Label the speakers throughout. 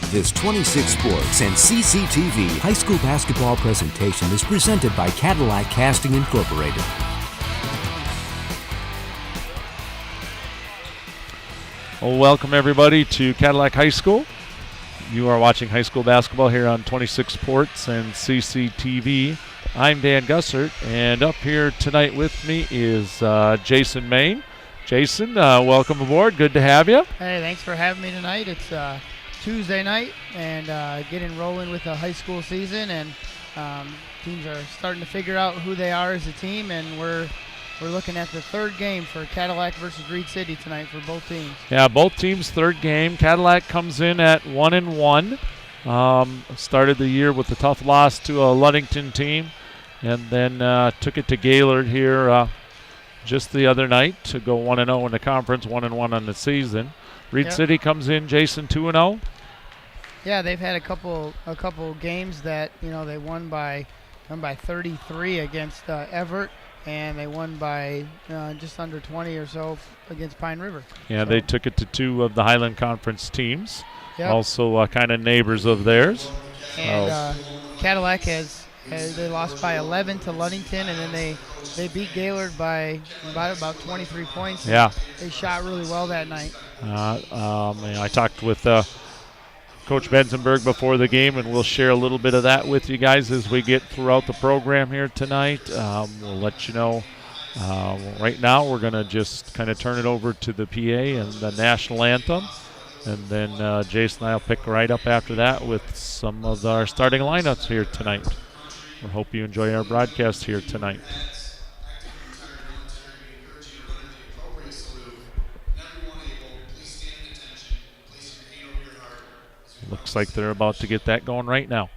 Speaker 1: This 26 Sports and CCTV high school basketball presentation is presented by Cadillac Casting Incorporated.
Speaker 2: Well, welcome everybody to Cadillac High School. You are watching high school basketball here on 26 Sports and CCTV. I'm Dan Gussert, and up here tonight with me is Jason Main. Jason, welcome aboard. Good to have you.
Speaker 3: Hey, thanks for having me tonight. It's Tuesday night and getting rolling with the high school season, and teams are starting to figure out who they are as a team, and we're looking at the third game for Cadillac versus Reed City tonight for both teams. Yeah, both teams' third game. Cadillac comes in at 1-1. Started the year with a tough loss to a Ludington team, and then took it to Gaylord here just the other night to go 1-0 in the conference, 1-1 on the season. Reed City comes in, Jason, 2-0. Yeah, they've had a couple games that they won by 33 against Everett, and they won by just under 20 or so against Pine River. Yeah, so they took it to two of the Highland Conference teams, also kind of neighbors of theirs. And Cadillac they lost by 11 to Ludington, and then they beat Gaylord by about 23 points. Yeah, they shot really well that night. I talked with Coach Benzenberg before the game, and we'll share a little bit of that with you guys as we get throughout the program here tonight. We'll let you know. Right now, we're going to just kind of turn it over to the PA and the national anthem, and then Jason and I will pick right up after that with some of our starting lineups here tonight. We hope you enjoy our broadcast here tonight. Looks like they're about to get that going right now.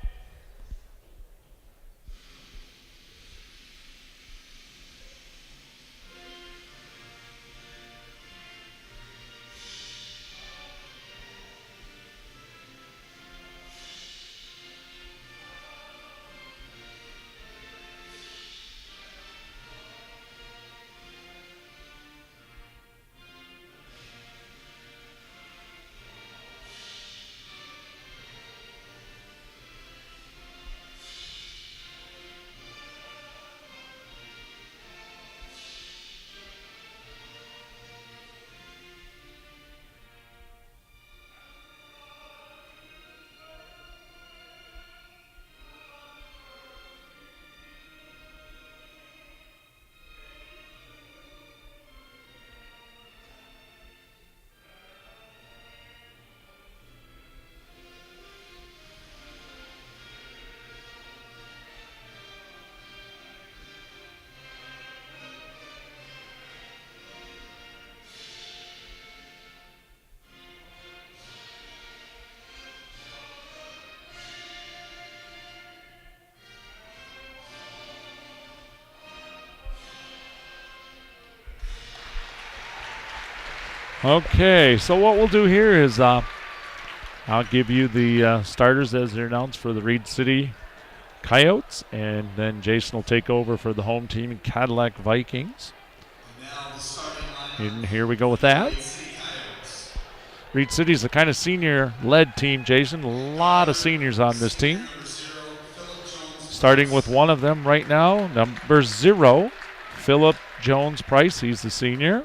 Speaker 3: Okay, so what we'll do here is I'll give you the starters as they're announced for the Reed City Coyotes, and then Jason will take over for the home team, Cadillac Vikings. And here we go with that. Reed City's a kind of senior-led team, Jason. A lot of seniors on this team. Starting with one of them right now, number 0, Philip Jones Price. He's the senior.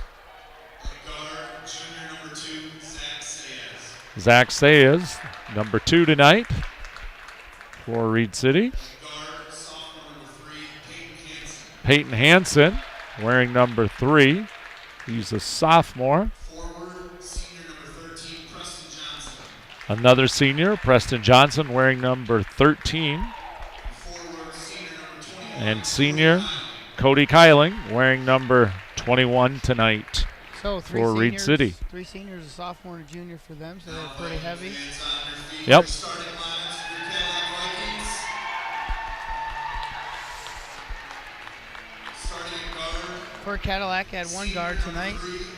Speaker 3: Zach Sayes, number 2 tonight for Reed City. Peyton Hansen, wearing number 3. He's a sophomore. Another senior, Preston Johnson, wearing number 13. And senior, Cody Kyling, wearing number 21 tonight. So for Reed City. 3 seniors, a sophomore and a junior for them, so they're pretty heavy.
Speaker 2: Yep.
Speaker 3: For Cadillac at one guard tonight,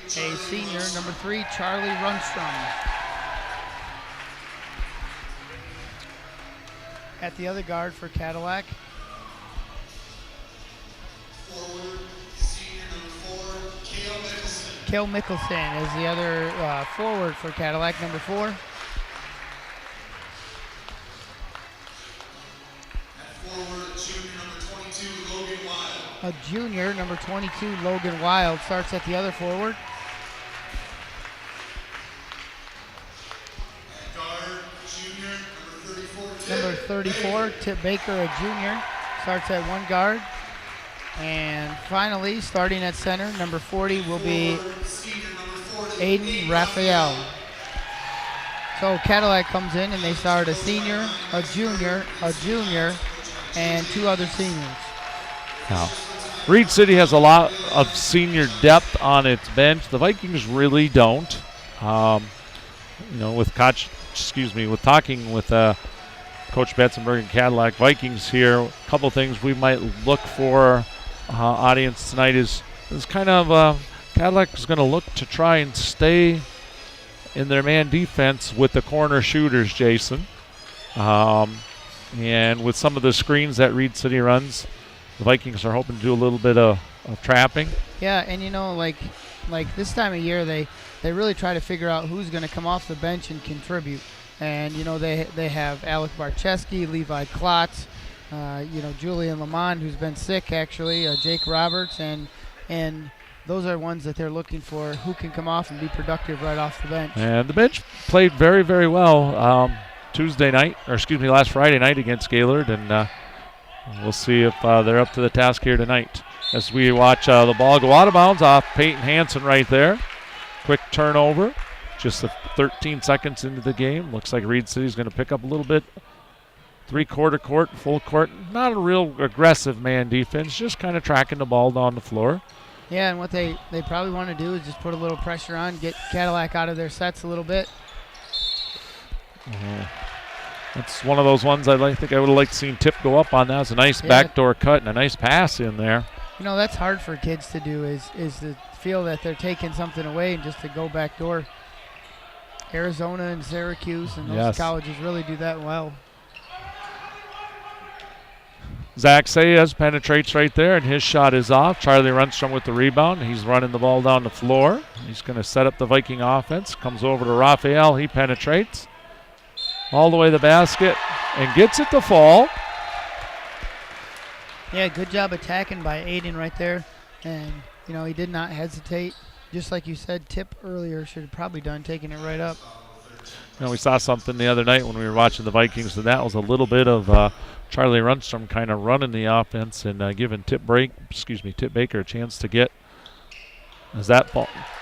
Speaker 3: a senior, number 3, Charlie Rundstrom. At the other guard for Cadillac, Kale Mickelson is the other forward for Cadillac, number 4. a junior, number 22, Logan Wild, starts at the other forward. Number 34, Tip Baker, a junior, starts at one guard. And finally, starting at center, number 40 will be Aiden Raphael. So Cadillac comes in and they start a senior, a junior, and two other seniors.
Speaker 2: Now, Reed City has a lot of senior depth on its bench. The Vikings really don't. With talking with Coach Betzenberg and Cadillac Vikings here, a couple things we might look for audience tonight is kind of Cadillac is going to look to try and stay in their man defense with the corner shooters, Jason. And with some of the screens that Reed City runs, the Vikings are hoping to do a little bit of trapping.
Speaker 3: Yeah, and like this time of year, they really try to figure out who's going to come off the bench and contribute. And, they have Alec Barcheski, Levi Klotz, Julian Lamond, who's been sick, actually, Jake Roberts, and those are ones that they're looking for, who can come off and be productive right off the bench.
Speaker 2: And the bench played very, very well last Friday night against Gaylord, and we'll see if they're up to the task here tonight. As we watch the ball go out of bounds off Peyton Hansen right there. Quick turnover, just 13 seconds into the game. Looks like Reed City's going to pick up a little bit. Three-quarter court, full court. Not a real aggressive man defense, just kind of tracking the ball down the floor.
Speaker 3: Yeah, and what they probably want to do is just put a little pressure on, get Cadillac out of their sets a little bit.
Speaker 2: That's one of those ones I think I would have liked to see Tip go up on. That was a nice backdoor cut and a nice pass in there.
Speaker 3: That's hard for kids to do is to feel that they're taking something away and just to go backdoor. Arizona and Syracuse and those colleges really do that well.
Speaker 2: Zach Sayes penetrates right there, and his shot is off. Charlie Runstrom with the rebound. He's running the ball down the floor. He's going to set up the Viking offense. Comes over to Raphael. He penetrates all the way to the basket and gets it to fall.
Speaker 3: Yeah, good job attacking by Aiden right there. And, he did not hesitate. Just like you said, Tip earlier should have probably done taking it right up.
Speaker 2: We saw something the other night when we were watching the Vikings, and that was a little bit of Charlie Runstrom kind of running the offense and giving Tip Baker a chance to get, as that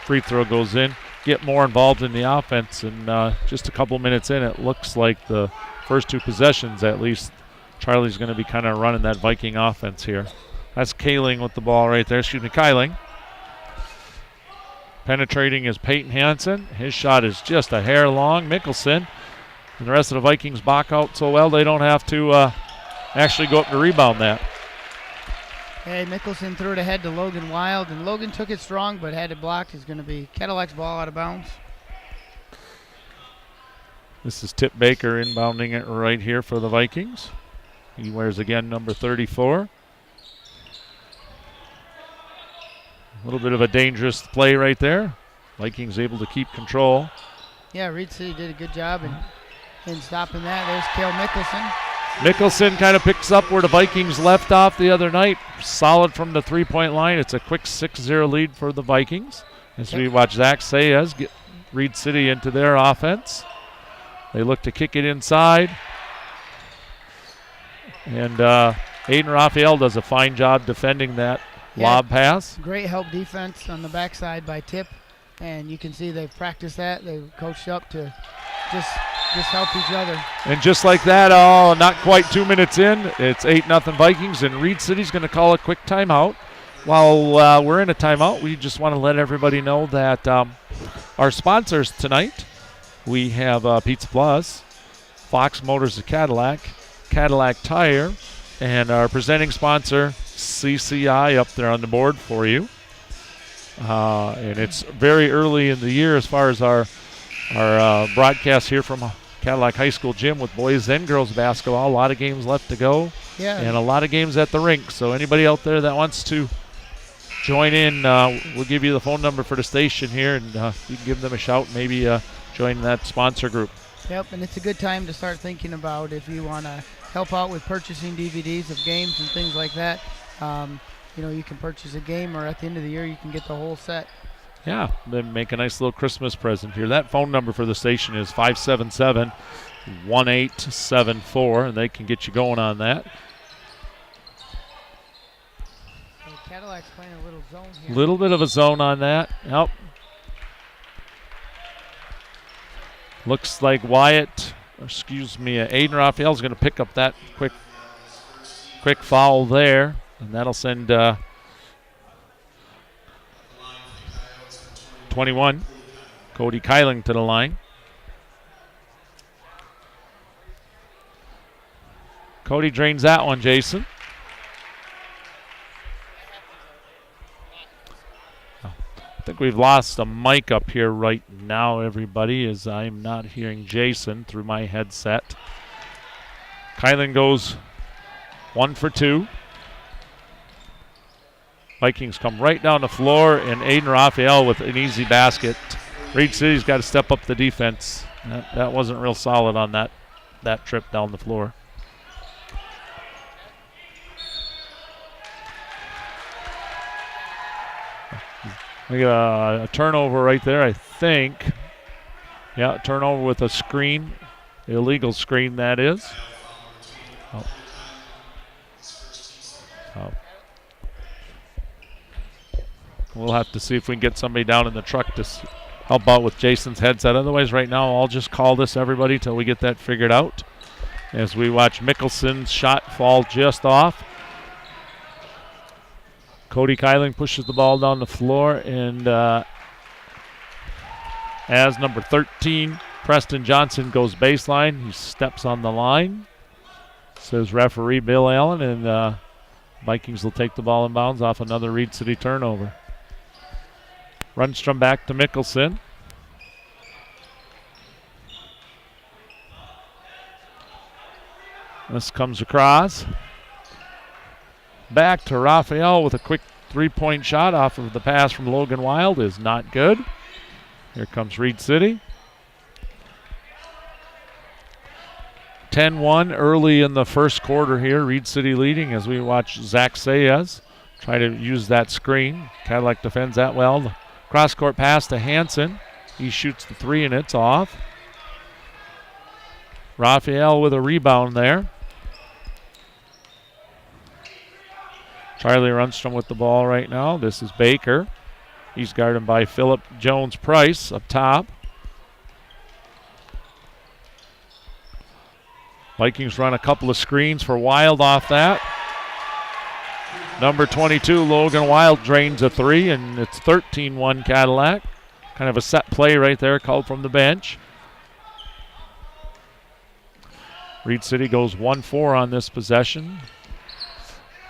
Speaker 2: free throw goes in, get more involved in the offense. And just a couple minutes in, it looks like the first two possessions at least, Charlie's going to be kind of running that Viking offense here. That's Kyling with the ball right there. Kyling. Penetrating is Peyton Hansen. His shot is just a hair long. Mickelson and the rest of the Vikings block out so well they don't have to actually go up to rebound that.
Speaker 3: Hey, Mickelson threw it ahead to Logan Wild, and Logan took it strong but had it blocked. It's going to be Cadillac's ball out of bounds.
Speaker 2: This is Tip Baker inbounding it right here for the Vikings. He wears again number 34. A little bit of a dangerous play right there. Vikings able to keep control.
Speaker 3: Yeah, Reed City did a good job in stopping that. There's Cale Mickelson.
Speaker 2: Mickelson kind of picks up where the Vikings left off the other night. Solid from the three-point line. It's a quick 6-0 lead for the Vikings. As we watch Zach Sayes get Reed City into their offense. They look to kick it inside. And Aiden Raphael does a fine job defending that lob pass.
Speaker 3: Great help defense on the backside by Tip. And you can see they've practiced that. They've coached up to just help each other.
Speaker 2: And just like that, not quite 2 minutes in, it's 8-0 Vikings, and Reed City's going to call a quick timeout. While we're in a timeout, we just want to let everybody know that our sponsors tonight, we have Pizza Plus, Fox Motors of Cadillac, Cadillac Tire, and our presenting sponsor, CCI, up there on the board for you. And it's very early in the year as far as our broadcast here from Cadillac High School gym with boys and girls basketball. A lot of games left to go, and a lot of games at the rink. So anybody out there that wants to join in, we'll give you the phone number for the station here, and you can give them a shout, maybe join that sponsor group.
Speaker 3: Yep, and it's a good time to start thinking about if you want to help out with purchasing DVDs of games and things like that. you can purchase a game, or at the end of the year you can get the whole set.
Speaker 2: Yeah, then make a nice little Christmas present here. That phone number for the station is 577-1874, and they can get you going on that.
Speaker 3: So Cadillac's playing a little zone here.
Speaker 2: Little bit of a zone on that. Yep. Looks like Aiden Raphael's going to pick up that quick foul there, and that'll send 21, Cody Kyling, to the line. Cody drains that one, Jason. I think we've lost a mic up here right now, everybody, as I'm not hearing Jason through my headset. Kyling goes 1 for 2. Vikings come right down the floor, and Aiden Raphael with an easy basket. Reed City's got to step up the defense. That wasn't real solid on that trip down the floor. We got a turnover right there, I think. Yeah, turnover with a screen. Illegal screen, that is. Oh. We'll have to see if we can get somebody down in the truck to help out with Jason's headset. Otherwise, right now, I'll just call this, everybody, till we get that figured out. As we watch Mickelson's shot fall just off. Cody Kyling pushes the ball down the floor, and as number 13, Preston Johnson, goes baseline, he steps on the line, says referee Bill Allen, and Vikings will take the ball in bounds off another Reed City turnover. Rundstrom back to Mickelson. This comes across. Back to Raphael with a quick three-point shot off of the pass from Logan Wild is not good. Here comes Reed City. 10-1 early in the first quarter here. Reed City leading as we watch Zach Sayez try to use that screen. Cadillac defends that well. Cross-court pass to Hansen. He shoots the three, and it's off. Raphael with a rebound there. Charlie Rundstrom with the ball right now. This is Baker. He's guarded by Phillip Jones-Price up top. Vikings run a couple of screens for Wild off that. Number 22, Logan Wild, drains a three, and it's 13-1 Cadillac. Kind of a set play right there, called from the bench. Reed City goes 1-4 on this possession.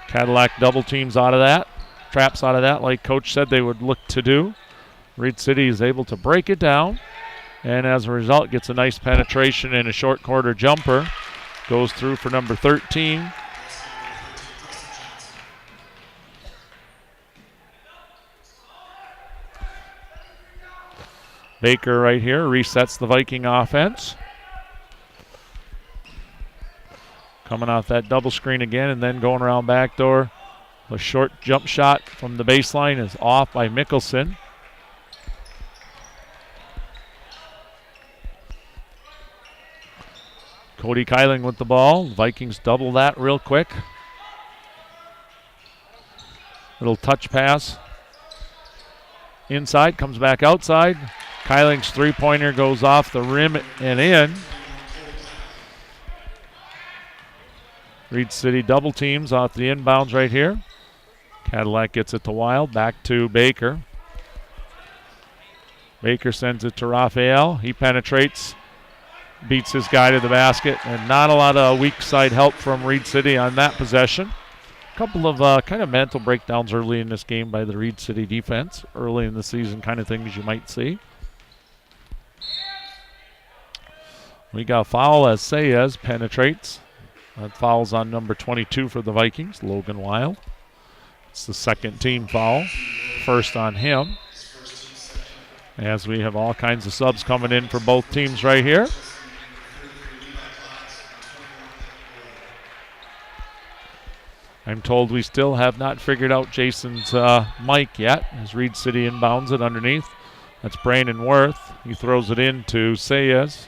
Speaker 2: Cadillac double teams out of that, traps out of that like Coach said they would look to do. Reed City is able to break it down, and as a result gets a nice penetration and a short quarter jumper. Goes through for number 13. Baker right here resets the Viking offense. Coming off that double screen again and then going around backdoor. A short jump shot from the baseline is off by Mickelson. Cody Kyling with the ball. Vikings double that real quick. Little touch pass. Inside, comes back outside. Kyling's three-pointer goes off the rim and in. Reed City double teams off the inbounds right here. Cadillac gets it to Wild, back to Baker. Baker sends it to Raphael. He penetrates, beats his guy to the basket, and not a lot of weak side help from Reed City on that possession. A couple of kind of mental breakdowns early in this game by the Reed City defense, early in the season kind of things you might see. We got a foul as Sayez penetrates. That foul's on number 22 for the Vikings, Logan Wild. It's the second team foul, first on him. As we have all kinds of subs coming in for both teams right here. I'm told we still have not figured out Jason's mic yet as Reed City inbounds it underneath. That's Brandon Worth. He throws it in to Sayez.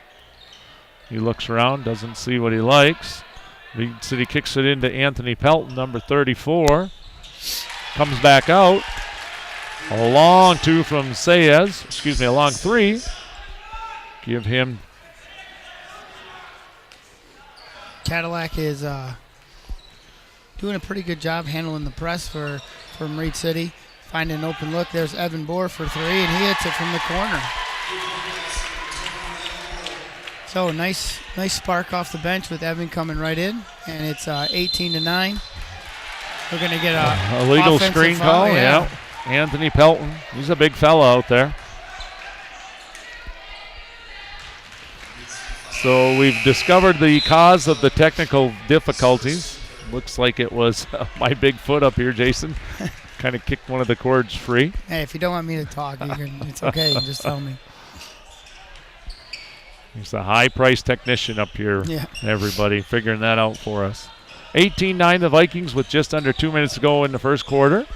Speaker 2: He looks around, doesn't see what he likes. Reed City kicks it into Anthony Pelton, number 34. Comes back out. A long two from Sayez. A long three. Give him.
Speaker 3: Cadillac is doing a pretty good job handling the press from Reed City. Finding an open look. There's Evan Bohr for three, and he hits it from the corner. So nice spark off the bench with Evan coming right in, and it's 18-9. We're going to get a
Speaker 2: legal screen call. Yeah. Anthony Pelton. He's a big fella out there. So we've discovered the cause of the technical difficulties. Looks like it was my big foot up here, Jason. Kind of kicked one of the cords free.
Speaker 3: Hey, if you don't want me to talk, it's okay. You can just tell me.
Speaker 2: He's a high-priced technician up here, everybody, figuring that out for us. 18-9 the Vikings with just under 2 minutes to go in the first quarter.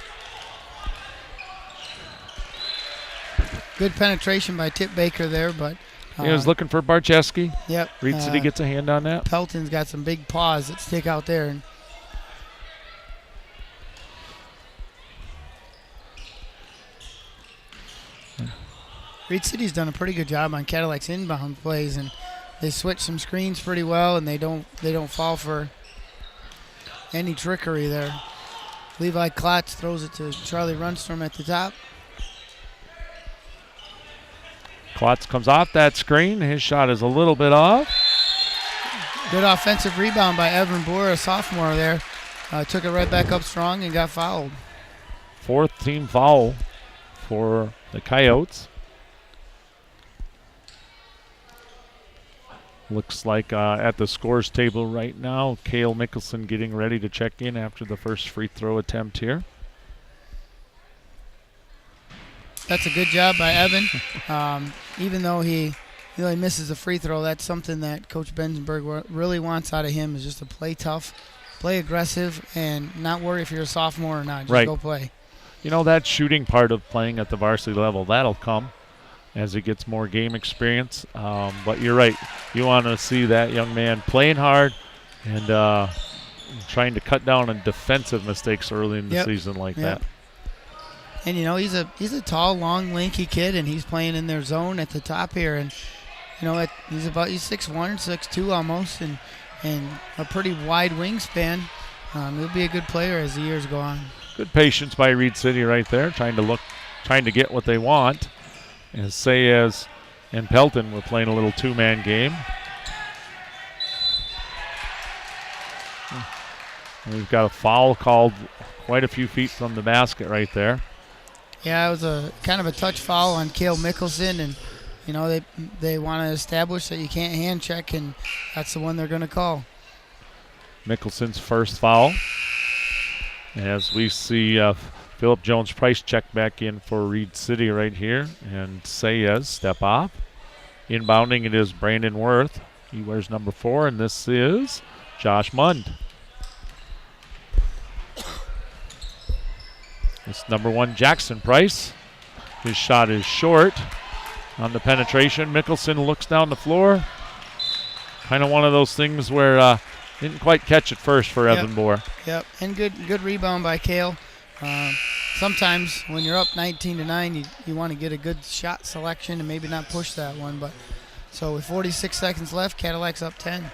Speaker 3: Good penetration by Tip Baker there, but...
Speaker 2: he was looking for Barczewski.
Speaker 3: Yep.
Speaker 2: Reed City gets a hand on that.
Speaker 3: Pelton's got some big paws that stick out there. Reed City's done a pretty good job on Cadillac's inbound plays, and they switch some screens pretty well, and they don't fall for any trickery there. Levi Klotz throws it to Charlie Runstrom at the top.
Speaker 2: Klotz comes off that screen. His shot is a little bit off.
Speaker 3: Good offensive rebound by Evan Bohr, a sophomore there. Took it right back up strong and got fouled.
Speaker 2: Fourth team foul for the Coyotes. Looks like at the scores table right now, Cale Mickelson getting ready to check in after the first free throw attempt here.
Speaker 3: That's a good job by Evan. Even though he really misses a free throw, that's something that Coach Benzenberg really wants out of him, is just to play tough, play aggressive, and not worry if you're a sophomore or not. Just go play.
Speaker 2: You know, that shooting part of playing at the varsity level, that'll come as he gets more game experience. But you're right. You want to see that young man playing hard and trying to cut down on defensive mistakes early in the season like that.
Speaker 3: And, you know, he's a tall, long, lanky kid, and he's playing in their zone at the top here. And, you know, he's 6'1", 6'2" almost, and a pretty wide wingspan. He'll be a good player as the years go on.
Speaker 2: Good patience by Reed City right there, trying to get what they want. As Sayez and Pelton were playing a little two-man game. We've got a foul called quite a few feet from the basket right there.
Speaker 3: Yeah, it was a kind of a touch foul on Cale Mickelson, and you know they want to establish that you can't hand check, and that's the one they're going to call.
Speaker 2: Mickelson's first foul. As we see Philip Jones-Price check back in for Reed City right here, and Sayez step off. Inbounding it is Brandon Worth. He wears number 4, and this is Josh Mund. It's number 1, Jackson Price. His shot is short on the penetration. Mickelson looks down the floor. Kind of one of those things where didn't quite catch it first for Evan Bohr.
Speaker 3: Yep, and good rebound by Cale. Sometimes when you're up 19-9, you want to get a good shot selection and maybe not push that one. But so with 46 seconds left, Cadillac's up 10.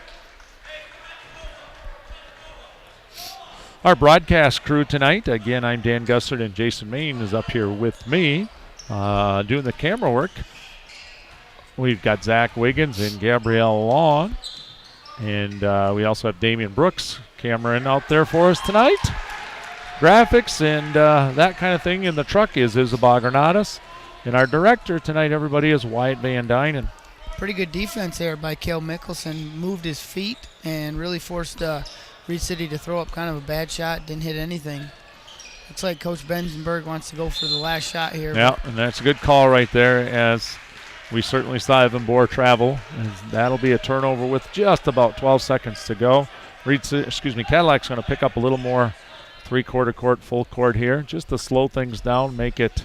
Speaker 2: Our broadcast crew tonight, again, I'm Dan Gussert, and Jason Main is up here with me doing the camera work. We've got Zach Wiggins and Gabrielle Long, and we also have Damian Brooks cameraing out there for us tonight. Graphics and that kind of thing in the truck is Isabel Granados. And our director tonight, everybody, is Wyatt Van Dynen.
Speaker 3: Pretty good defense there by Cale Mickelson. Moved his feet and really forced Reed City to throw up kind of a bad shot. Didn't hit anything. Looks like Coach Benzenberg wants to go for the last shot here.
Speaker 2: Yeah, and that's a good call right there, as we certainly saw Evan Bohr travel. And that'll be a turnover with just about 12 seconds to go. Cadillac's going to pick up a little more 3/4 court, full court here, just to slow things down, make it.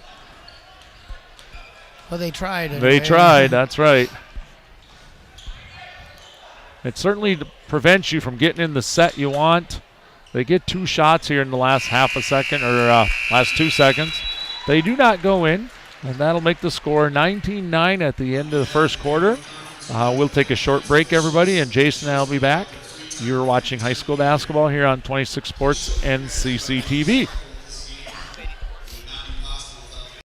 Speaker 3: Well, they tried.
Speaker 2: They tried, that's right. It certainly prevents you from getting in the set you want. They get 2 shots here in the last half a second, or last 2 seconds. They do not go in, and that'll make the score 19-9 at the end of the first quarter. We'll take a short break, everybody, and Jason and I will be back. You're watching high school basketball here on 26 Sports and CCTV.